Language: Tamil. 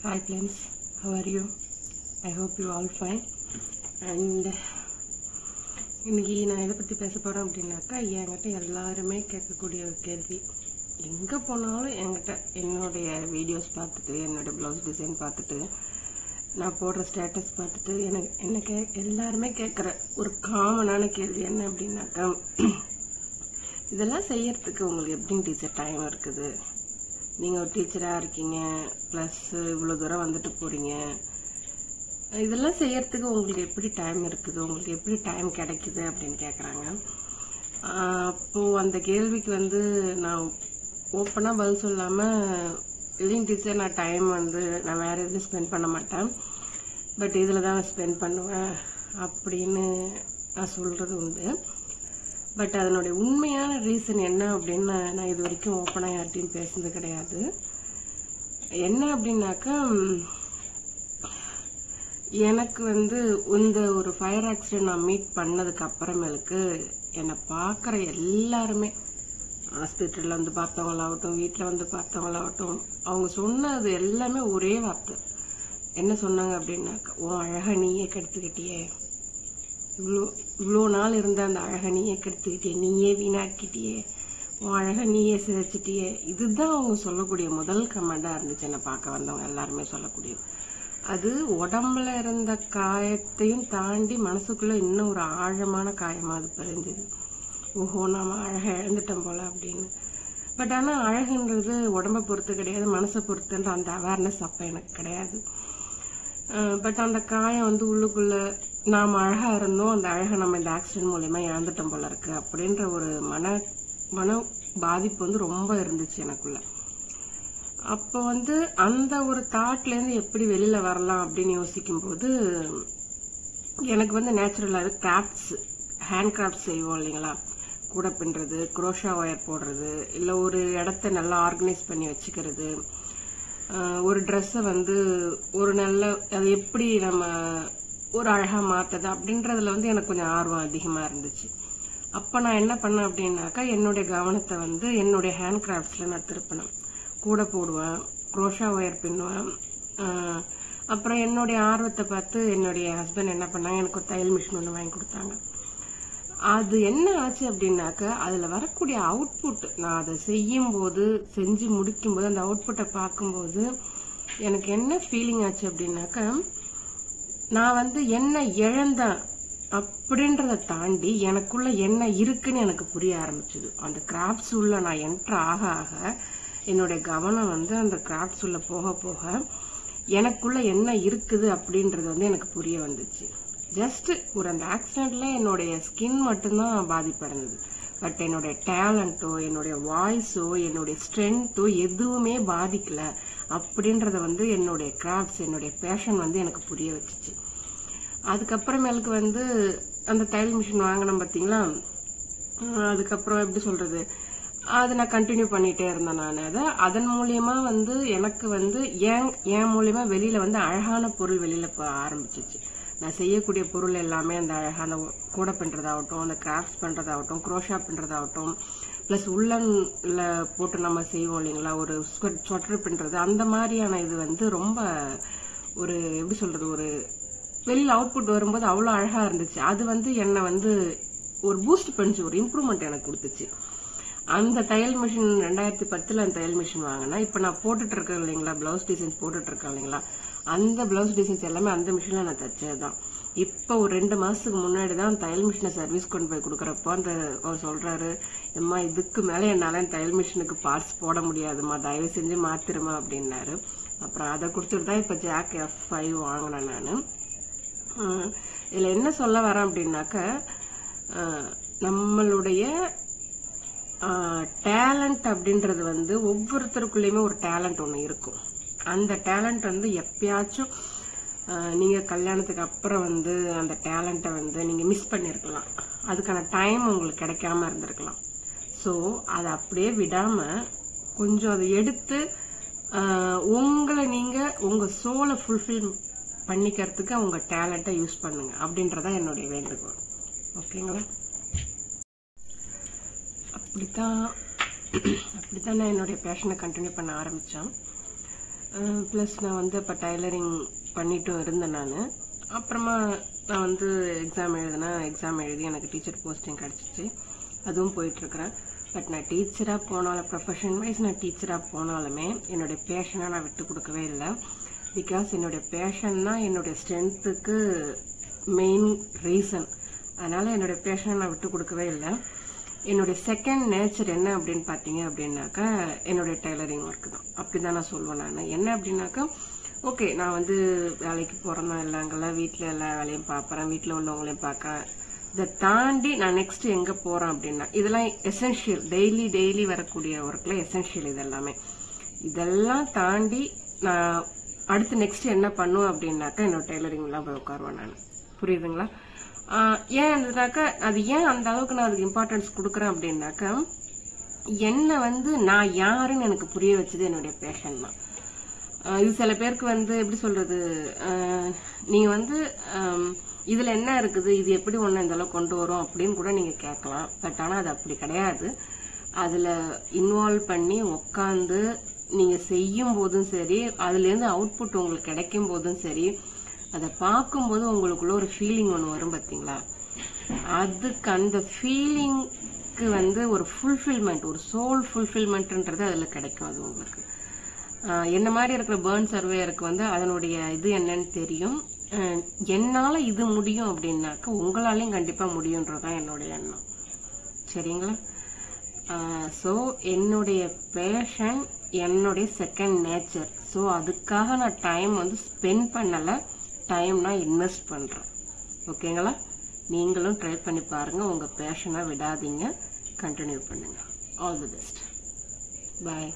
Hi friends, how are you? I hope you all fine. And இன்னைக்கு நான் எதை பற்றி பேச போகிறேன் அப்படின்னாக்கா, என்கிட்ட எல்லாருமே கேட்கக்கூடிய ஒரு கேள்வி. எங்கே போனாலும் என்கிட்ட என்னுடைய வீடியோஸ் பார்த்துட்டு, என்னோடய ப்ளவுஸ் டிசைன் பார்த்துட்டு, நான் போடுற ஸ்டேட்டஸ் பார்த்துட்டு எல்லாருமே கேட்குற ஒரு காமனான கேள்வி என்ன அப்படின்னாக்கா, இதெல்லாம் செய்யறதுக்கு உங்களுக்கு எப்படிங்க டீச்சர் டைம் இருக்குது? நீங்கள் ஒரு டீச்சராக இருக்கீங்க, ப்ளஸ் இவ்வளோ தூரம் வந்துட்டு போகிறீங்க, இதெல்லாம் செய்யறதுக்கு உங்களுக்கு எப்படி டைம் இருக்குது, உங்களுக்கு எப்படி டைம் கிடைக்குது அப்படின்னு கேட்குறாங்க. அப்போது அந்த கேள்விக்கு நான் ஓப்பனாக பதில் சொல்லாமல், இல்லைங்க டீச்சர் நான் டைம் நான் வேறு எதுவும் ஸ்பெண்ட் பண்ண மாட்டேன், பட் இதில் தான் ஸ்பெண்ட் பண்ணுவேன் அப்படின்னு நான் சொல்கிறது உண்டு. பட் அதனுடைய உண்மையான ரீசன் என்ன அப்படின்னு நான் இது வரைக்கும் ஓப்பனாக யார்ட்டையும் பேசுனது கிடையாது. என்ன அப்படின்னாக்கா, எனக்கு இந்த ஒரு ஃபயர் ஆக்சிடென்ட் நான் மீட் பண்ணதுக்கு அப்புறமேலுக்கு என்னை பார்க்குற எல்லாருமே, ஹாஸ்பிட்டலில் பார்த்தவங்களாகட்டும், வீட்டில் பார்த்தவங்களாகட்டும், அவங்க சொன்னது எல்லாமே ஒரே வார்த்தை. என்ன சொன்னாங்க அப்படின்னாக்கா, உன் அழகை நீயே கெடுத்துக்கிட்டியே, இவ்வளோ நாள் இருந்த அந்த அழகை நீயே கெடுத்துக்கிட்டியே, நீயே வீணாக்கிட்டியே, உன் அழகை நீயே சிதைச்சிட்டியே. இதுதான் அவங்க சொல்லக்கூடிய முதல் கமெண்டாக இருந்துச்சு. என்னை பார்க்க வந்தவங்க எல்லாருமே சொல்லக்கூடியது. அது உடம்புல இருந்த காயத்தையும் தாண்டி மனசுக்குள்ளே இன்னும் ஒரு ஆழமான காயமாக அது பதிஞ்சுது. ஓஹோ, நாம் அழகை இழந்துட்டோம் போல அப்படின்னு. பட் ஆனால் அழகுன்றது உடம்பை பொறுத்து கிடையாது, மனசை பொறுத்துன்ற அந்த அவேர்னஸ் அப்போ எனக்கு கிடையாது. பட் அந்த காயம் உள்ளுக்குள்ளே நாம் அழகாக இருந்தோம், அந்த அழகை நம்ம இந்த ஆக்சிடென்ட் மூலயமா இழந்துட்டோம் போல இருக்கு அப்படின்ற ஒரு மன பாதிப்பு ரொம்ப இருந்துச்சு எனக்குள்ள. அப்போ அந்த ஒரு தாட்லேருந்து எப்படி வெளியில் வரலாம் அப்படின்னு யோசிக்கும்போது, எனக்கு நேச்சுரலாகவே கிராஃப்ட்ஸ், ஹேண்ட் கிராஃப்ட்ஸ் செய்வோம் இல்லைங்களா, கூட பின்னுறது, குரோஷா ஒயர் போடுறது, இல்லை ஒரு இடத்த நல்லா ஆர்கனைஸ் பண்ணி வச்சுக்கிறது, ஒரு ட்ரெஸ்ஸை ஒரு நல்ல அது எப்படி நம்ம ஒரு அழகாக மாற்றுது அப்படின்றதுல எனக்கு கொஞ்சம் ஆர்வம் அதிகமாக இருந்துச்சு. அப்போ நான் என்ன பண்ணேன் அப்படின்னாக்கா, என்னுடைய கவனத்தை என்னுடைய ஹேண்ட் கிராஃப்ட்ஸில் நான் திருப்பினேன். கூட போடுவேன், குரோஷா ஒயர் பின்னுவேன். அப்புறம் என்னுடைய ஆர்வத்தை பார்த்து என்னுடைய ஹஸ்பண்ட் என்ன பண்ணாங்க, எனக்கு ஒரு தையல் மிஷின் ஒன்று வாங்கி கொடுத்தாங்க. அது என்ன ஆச்சு அப்படின்னாக்கா, அதில் வரக்கூடிய அவுட்புட், நான் அதை செஞ்சு முடிக்கும்போது அந்த அவுட்புட்டை பார்க்கும்போது எனக்கு என்ன ஃபீலிங் ஆச்சு அப்படின்னாக்கா, நான் என்ன இழந்தேன் அப்படின்றத தாண்டி எனக்குள்ள என்ன இருக்குன்னு எனக்கு புரிய ஆரம்பிச்சது. அந்த கிராஃப்ட்ஸ் உள்ள நான் என்ட்ரு ஆக ஆக என்னுடைய கவனம் அந்த கிராஃப்ட்ஸ் உள்ள போக போக எனக்குள்ள என்ன இருக்குது அப்படின்றது எனக்கு புரிய வந்துச்சு. ஜஸ்ட் ஒரு அந்த ஆக்சிடென்ட்ல என்னுடைய ஸ்கின் மட்டும்தான் பாதிப்படைந்தது. பட் என்னுடைய டேலண்டோ, என்னுடைய வாய்ஸோ, என்னுடைய ஸ்ட்ரென்த்தோ எதுவுமே பாதிக்கல அப்படின்றத என்னுடைய கிராஃப்ட்ஸ், என்னுடைய பேஷன் எனக்கு புரிய வச்சுச்சு. அதுக்கப்புறமேலுக்கு அந்த தையல் மிஷின் வாங்கினேன் பார்த்தீங்களா, அதுக்கப்புறம் எப்படி சொல்றது, அதை நான் கண்டினியூ பண்ணிட்டே இருந்தேன். நான் அதன் மூலியமா எனக்கு என் மூலியமா வெளியில அழகான பொருள் வெளியில ஆரம்பிச்சிச்சு. நான் செய்யக்கூடிய பொருள் எல்லாமே அந்த அழகான கூட பின்றதாகட்டும், அந்த கிராஃப்ட்ஸ் பண்றதாகட்டும், குரோஷா பின்றதாகட்டும், பிளஸ் உள்ளன்ல போட்டு நம்ம செய்வோம் இல்லைங்களா, ஒரு ஸ்வெட்டர் பின்றது, அந்த மாதிரியான இது ரொம்ப ஒரு எப்படி சொல்றது, ஒரு வெளியில அவுட்புட் வரும்போது அவ்வளோ அழகா இருந்துச்சு. அது என்னை ஒரு பூஸ்ட் பண்ணிச்சு, ஒரு இம்ப்ரூவ்மெண்ட் எனக்கு கொடுத்துச்சு. அந்த தையல் மிஷின் 2010 அந்த தையல் மிஷின் வாங்கினா, இப்போ நான் போட்டுட்டு இருக்கேன் இல்லைங்களா, பிளவுஸ் டிசைன்ஸ் போட்டுட்டு இருக்கேன் இல்லைங்களா, அந்த பிளவுஸ் டிசைன்ஸ் எல்லாமே அந்த மிஷின்ல நான் தச்சது தான். இப்போ ஒரு 2 மாசத்துக்கு முன்னாடி தான் தையல் மிஷினை சர்வீஸ் கொண்டு போய் கொடுக்குறப்போ அவர் சொல்றாரு, அம்மா இதுக்கு மேலே என்னால் தையல் மிஷினுக்கு பார்ட்ஸ் போட முடியாதுமா, தயவு செஞ்சு மாத்திருமா அப்படின்னாரு. அப்புறம் அதை கொடுத்துட்டு தான் இப்போ ஜாக் F5 வாங்கினேன் நான். இதில் என்ன சொல்ல வரேன் அப்படின்னாக்க, நம்மளுடைய டேலண்ட் அப்படின்றது ஒவ்வொருத்தருக்குள்ளேயுமே ஒரு டேலண்ட் ஒன்று இருக்கும். அந்த டேலண்ட் எப்பயாச்சும் நீங்க கல்யாணத்துக்கு அப்புறம் அந்த டேலண்ட்டை நீங்க மிஸ் பண்ணிருக்கலாம், அதுக்கான டைம் உங்களுக்கு கிடைக்காம இருந்திருக்கலாம். ஸோ அதை அப்படியே விடாம கொஞ்சம் அதை எடுத்து உங்களை நீங்க உங்க சோலை ஃபுல்ஃபில் பண்ணிக்கிறதுக்கு உங்க டேலண்ட்டை யூஸ் பண்ணுங்க அப்படின்றதா என்னுடைய வேண்டுகோள். ஓகேங்களா? அப்படித்தான் நான் என்னுடைய பேஷனை கண்டினியூ பண்ண ஆரம்பித்தேன். ப்ளஸ் நான் வந்து இப்போ டைலரிங் பண்ணிட்டும் இருந்தேன் நான். அப்புறமா நான் வந்து எக்ஸாம் எழுதி எனக்கு டீச்சர் போஸ்டிங் கிடச்சிச்சு. அதுவும் போயிட்டுருக்குறேன். பட் நான் டீச்சராக போனாலும், ப்ரொஃபஷன் வைஸ் நான் டீச்சராக போனாலுமே என்னுடைய பேஷனை நான் விட்டு கொடுக்கவே இல்லை. பிகாஸ் என்னுடைய பேஷன் தான் என்னுடைய ஸ்ட்ரென்த்துக்கு மெயின் ரீசன். அதனால் என்னுடைய பேஷனை நான் விட்டு கொடுக்கவே இல்லை. என்னுடைய செகண்ட் நேச்சர் என்ன அப்படின்னு பார்த்தீங்க அப்படின்னாக்கா என்னுடைய டைலரிங் ஒர்க்கு தான். அப்படி தான் நான் சொல்லுவேன். நான் என்ன அப்படின்னாக்கா, ஓகே நான் வந்து வேலைக்கு போகிறேன்னா இல்லைங்கெல்லாம் வீட்டில் எல்லா வேலையும் பார்க்குறேன், வீட்டில் உள்ளவங்களையும் பார்க்குறேன். இதை தாண்டி நான் நெக்ஸ்ட் எங்கே போகிறேன் அப்படின்னா, இதெல்லாம் எசென்ஷியல், டெய்லி வரக்கூடிய ஒர்க்கில் எசென்ஷியல். இதெல்லாம் தாண்டி நான் அடுத்து நெக்ஸ்ட் என்ன பண்ணுவேன் அப்படின்னாக்கா என்னோட டைலரிங்லாம் போய் உட்காருவேன் நான். புரியுதுங்களா? ஏன் இருந்ததுனாக்கா, அது ஏன் அந்த அளவுக்கு நான் அதுக்கு இம்பார்ட்டன்ஸ் கொடுக்குறேன் அப்படின்னாக்கா, என்னை வந்து நான் யாருன்னு எனக்கு புரிய வச்சது என்னுடைய பேஷன் தான். இது சில பேருக்கு வந்து எப்படி சொல்றது, நீங்க வந்து இதுல என்ன இருக்குது, இது எப்படி ஒன்று இந்த அளவுக்கு கொண்டு வரும் அப்படின்னு கூட நீங்க கேட்கலாம். பட் ஆனால் அது அப்படி கிடையாது. அதுல இன்வால்வ் பண்ணி உட்காந்து நீங்க செய்யும் போதும் சரி, அதுலேருந்து அவுட்புட் உங்களுக்கு கிடைக்கும் போதும் சரி, அதை பார்க்கும்போது உங்களுக்குள்ள ஒரு ஃபீலிங் ஒன்று வரும் பார்த்தீங்களா? அதுக்கு அந்த ஃபீலிங்க்கு வந்து ஒரு ஃபுல்ஃபில்மெண்ட், ஒரு சோல் ஃபுல்ஃபில்மெண்ட்ன்றது அதில் கிடைக்கும். அது உங்களுக்கு என்ன மாதிரி இருக்கிற பேர்ன் சர்வேயருக்கு வந்து அதனுடைய இது என்னன்னு தெரியும். என்னால் இது முடியும் அப்படின்னாக்க உங்களாலையும் கண்டிப்பாக முடியுன்றதான் என்னுடைய எண்ணம். சரிங்களா? ஸோ என்னுடைய பேஷன் என்னுடைய செகண்ட் நேச்சர். ஸோ அதுக்காக நான் டைம் வந்து ஸ்பெண்ட் பண்ணலை, டைம் நான் இன்வெஸ்ட் பண்ணுறேன். ஓகேங்களா? நீங்களும் ட்ரை பண்ணி பாருங்கள். உங்கள் பேஷனை விடாதீங்க, கண்டினியூ பண்ணுங்கள். All the best. பாய்.